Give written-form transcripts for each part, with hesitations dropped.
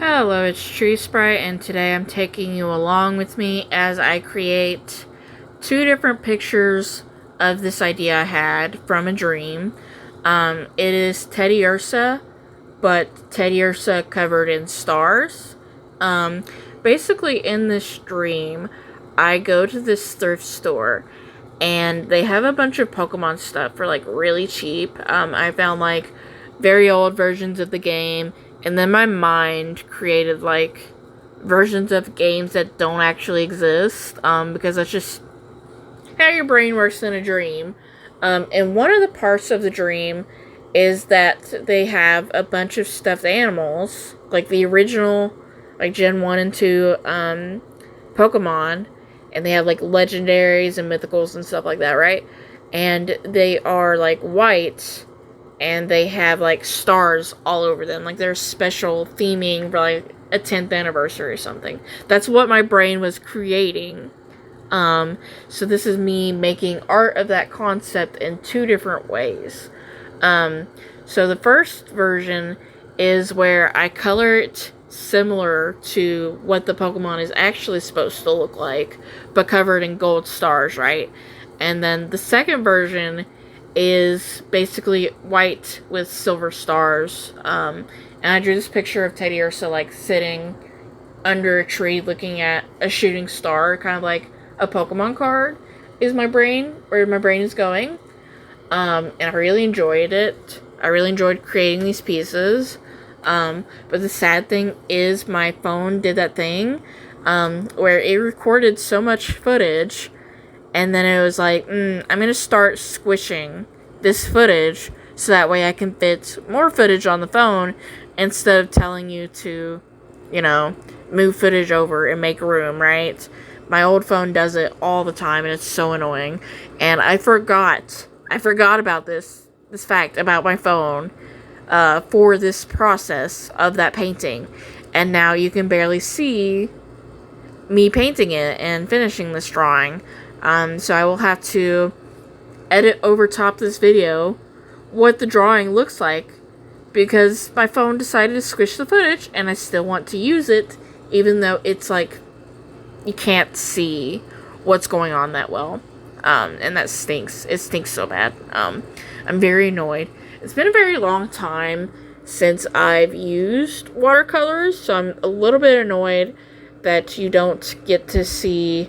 Hello, it's Tree Sprite, and today I'm taking you along with me as I create two different pictures of this idea I had from a dream. It is Teddiursa, but Teddiursa covered in stars. Basically, in this dream, I go to this thrift store, and they have a bunch of Pokemon stuff for like really cheap. I found like very old versions of the game, and then my mind created like versions of games that don't actually exist, because that's just how your brain works in a dream. And one of the parts of the dream is that they have a bunch of stuffed animals, like the original, like Gen 1 and 2 Pokemon, and they have like legendaries and mythicals and stuff like that, right? And they are like white, and they have like stars all over them. Like there's special theming for like a 10th anniversary or something. That's what my brain was creating. So this is me making art of that concept in two different ways. So the first version is where I color it similar to what the Pokemon is actually supposed to look like, but covered in gold stars, right? And then the second version is basically white with silver stars. And I drew this picture of Teddiursa like sitting under a tree looking at a shooting star, kind of like a Pokemon card is my brain, where my brain is going. And I really enjoyed it. I really enjoyed creating these pieces. But the sad thing is my phone did that thing where it recorded so much footage, and then it was like, I'm going to start squishing this footage so that way I can fit more footage on the phone instead of telling you to, move footage over and make room, right? My old phone does it all the time, and it's so annoying. And I forgot about this fact about my phone for this process of that painting. And now you can barely see me painting it and finishing this drawing. So I will have to edit over top this video what the drawing looks like, because my phone decided to squish the footage, and I still want to use it, even though it's like you can't see what's going on that well. And that stinks. It stinks so bad. I'm very annoyed. It's been a very long time since I've used watercolors, so I'm a little bit annoyed that you don't get to see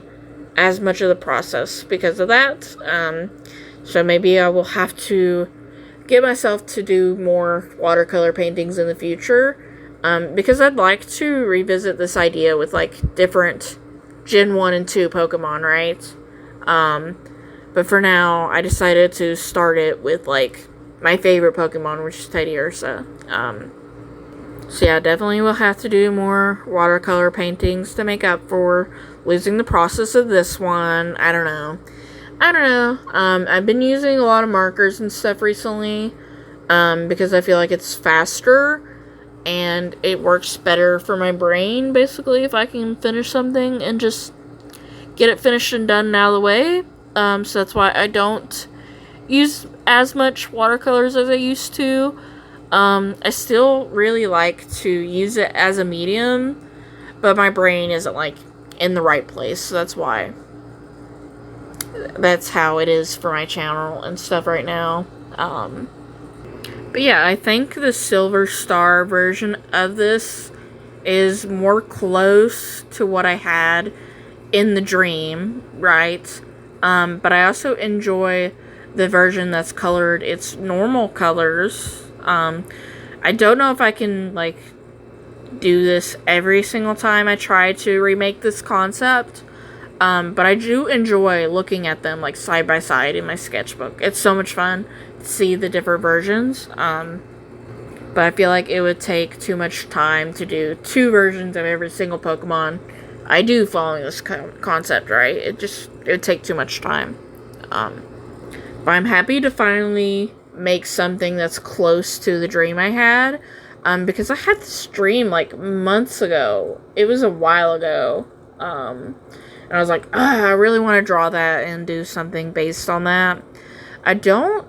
as much of the process because of that. So maybe I will have to get myself to do more watercolor paintings in the future, because I'd like to revisit this idea with like different Gen 1 and 2 Pokemon, right? But for now, I decided to start it with like my favorite Pokemon, which is Teddiursa. So yeah, definitely will have to do more watercolor paintings to make up for losing the process of this one. I don't know. I've been using a lot of markers and stuff recently, because I feel like it's faster and it works better for my brain, basically, if I can finish something and just get it finished and done and out of the way. So that's why I don't use as much watercolors as I used to. I still really like to use it as a medium, but my brain isn't like in the right place, so that's why. That's how it is for my channel and stuff right now. But yeah, I think the silver star version of this is more close to what I had in the dream, right? But I also enjoy the version that's colored its normal colors. I don't know if I can like do this every single time I try to remake this concept, but I do enjoy looking at them like side by side in my sketchbook. It's so much fun to see the different versions, but I feel like it would take too much time to do two versions of every single Pokemon I do following this concept, right? It would take too much time. But I'm happy to finally make something that's close to the dream I had, because I had this dream like months ago. It was a while ago, and I was like, I really want to draw that and do something based on that. I don't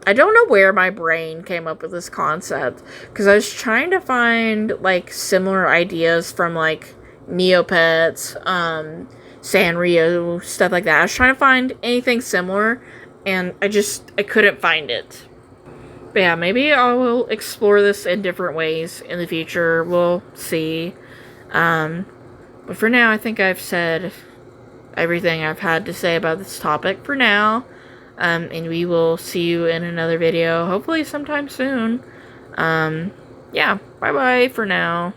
I don't know where my brain came up with this concept, because I was trying to find, like, similar ideas from, like, Neopets, Sanrio, stuff like that. I was trying to find anything similar, and I couldn't find it. But yeah, maybe I will explore this in different ways in the future. We'll see. But for now, I think I've said everything I've had to say about this topic for now. And we will see you in another video, hopefully sometime soon. Yeah, bye-bye for now.